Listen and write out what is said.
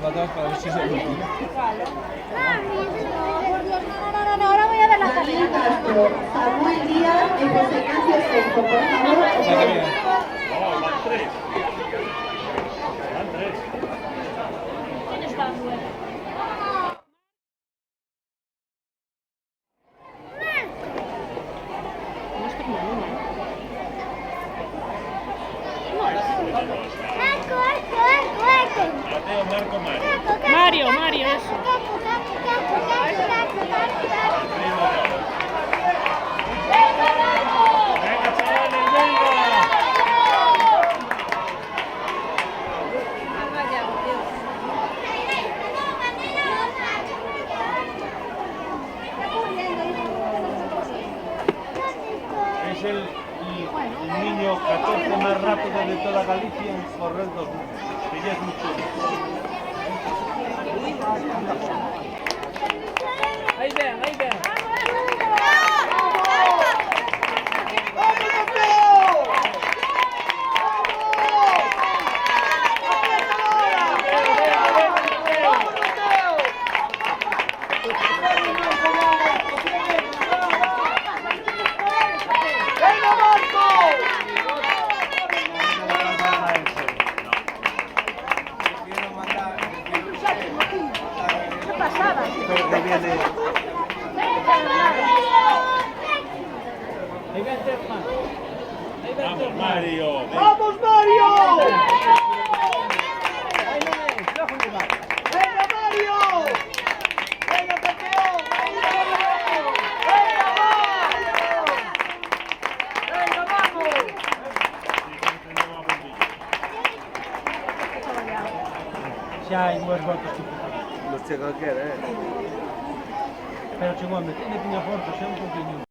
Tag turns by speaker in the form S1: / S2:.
S1: Para ver si es el último.
S2: No, ahora voy a ver la
S3: Daniel Castro, Samuel Díaz y José Ignacio Seco, por favor.
S4: No, van tres. Van tres.
S2: ¿Dónde está?
S4: Mateo, Marco, Mario.
S5: Mario, eso.
S4: Venga, chavales, venga. Es el niño 14 más rápido de toda Galicia en correr 2 minutos, que ya es mucho.
S1: Ahí vean, ahí vean.
S4: Vamos, Mario.
S1: ¡Vamos, Mario! ¡Venga, Mario! ¡Venga, campeón! ¡Venga, vamos!
S6: Xa hai dúas voltas que
S7: Non chega a querer,
S6: pero chegou a meter, tiña forza, xa un poquinho.